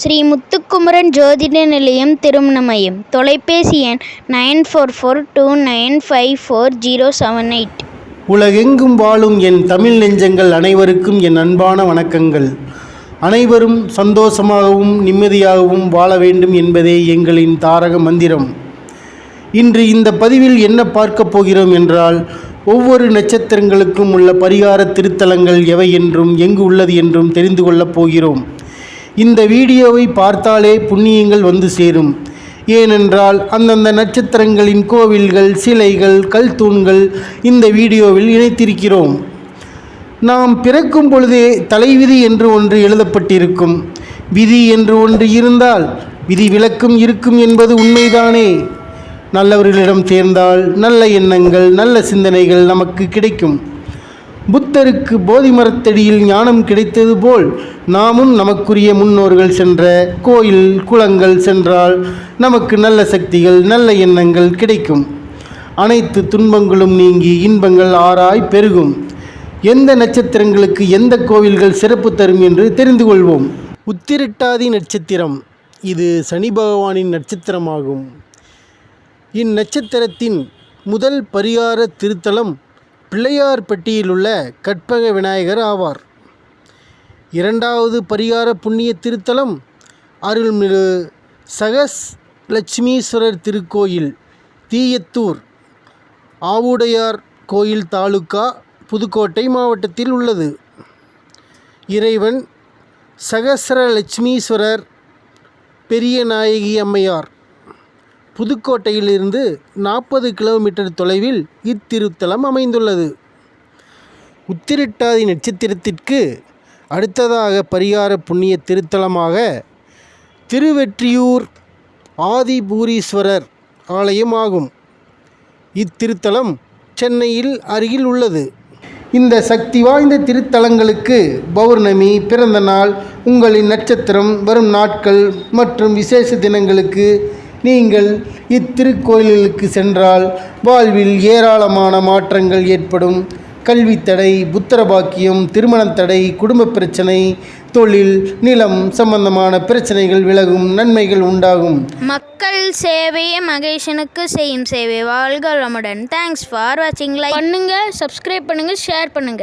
ஸ்ரீ முத்துக்குமரன் ஜோதிட நிலையம் திருமண மையம். தொலைபேசி எண் 9442954078. உலகெங்கும் வாழும் என் தமிழ் நெஞ்சங்கள் அனைவருக்கும் என் அன்பான வணக்கங்கள். அனைவரும் சந்தோஷமாகவும் நிம்மதியாகவும் வாழ வேண்டும் என்பதே எங்களின் தாரக மந்திரம். இன்று இந்த பதிவில் என்ன பார்க்க போகிறோம் என்றால், ஒவ்வொரு நட்சத்திரங்களுக்கும் உள்ள பரிகார திருத்தலங்கள் எவை என்றும் எங்கு உள்ளது என்றும் தெரிந்து கொள்ளப் போகிறோம். இந்த வீடியோவை பார்த்தாலே புண்ணியங்கள் வந்து சேரும். ஏனென்றால் அந்தந்த நட்சத்திரங்களின் கோவில்கள், சிலைகள், கல் தூண்கள் இந்த வீடியோவில் இணைத்திருக்கிறோம். நாம் பிறக்கும் பொழுதே தலைவிதி என்று ஒன்று எழுதப்பட்டிருக்கும். விதி என்று ஒன்று இருந்தால் விதி விலக்கும் இருக்கும் என்பது உண்மைதானே. நல்லவர்களிடம் சேர்ந்தால் நல்ல எண்ணங்கள், நல்ல சிந்தனைகள் நமக்கு கிடைக்கும். புத்தருக்கு போதி மரத்தடியில் ஞானம் கிடைத்தது போல் நாமும் நமக்குரிய முன்னோர்கள் சென்ற கோயில் குளங்கள் சென்றால் நமக்கு நல்ல சக்திகள், நல்ல எண்ணங்கள் கிடைக்கும். அனைத்து துன்பங்களும் நீங்கி இன்பங்கள் ஆறாய் பெருகும். எந்த நட்சத்திரங்களுக்கு எந்த கோவில்கள் சிறப்பு தரும் என்று தெரிந்து கொள்வோம். உத்திரட்டாதி நட்சத்திரம், இது சனி பகவானின் நட்சத்திரமாகும். இந்நட்சத்திரத்தின் முதல் பரிகார திருத்தலம் பிள்ளையார்பட்டியில் உள்ள கற்பக விநாயகர் ஆவார். இரண்டாவது பரிகார புண்ணிய திருத்தலம் அருள்மிகு சகஸ் லட்சுமீஸ்வரர் திருக்கோயில், தீயத்தூர், ஆவுடையார் கோயில் தாலுகா, புதுக்கோட்டை மாவட்டத்தில் உள்ளது. இறைவன் சகஸ்ர லட்சுமீஸ்வரர் பெரிய நாயகி அம்மையார். புதுக்கோட்டையிலிருந்து 40 கிலோமீட்டர் தொலைவில் இத்திருத்தலம் அமைந்துள்ளது. உத்திரட்டாதி நட்சத்திரத்திற்கு அடுத்ததாக பரிகார புண்ணிய திருத்தலமாக திருவெற்றியூர் ஆதிபூரீஸ்வரர் ஆலயம் ஆகும். இத்திருத்தலம் சென்னையில் அருகில் உள்ளது. இந்த சக்தி வாய்ந்த திருத்தலங்களுக்கு பௌர்ணமி, பிறந்த நாள், உங்களின் நட்சத்திரம், வரும் நாட்கள் மற்றும் விசேஷ தினங்களுக்கு நீங்கள் இத்திருக்கோயிலுக்கு சென்றால் வாழ்வில் ஏராளமான மாற்றங்கள் ஏற்படும். கல்வி தடை, புத்திர பாக்கியம், திருமண தடை, குடும்ப பிரச்சனை, தொழில், நிலம் சம்பந்தமான பிரச்சனைகள் விலகும், நன்மைகள் உண்டாகும். மக்கள் சேவையே மகேஷனுக்கு செய்யும் சேவை. வாழ்க வளமுடன். தேங்க்ஸ் ஃபார் வாட்சிங். லைக் பண்ணுங்க, சப்ஸ்கிரைப் பண்ணுங்க, ஷேர் பண்ணுங்க.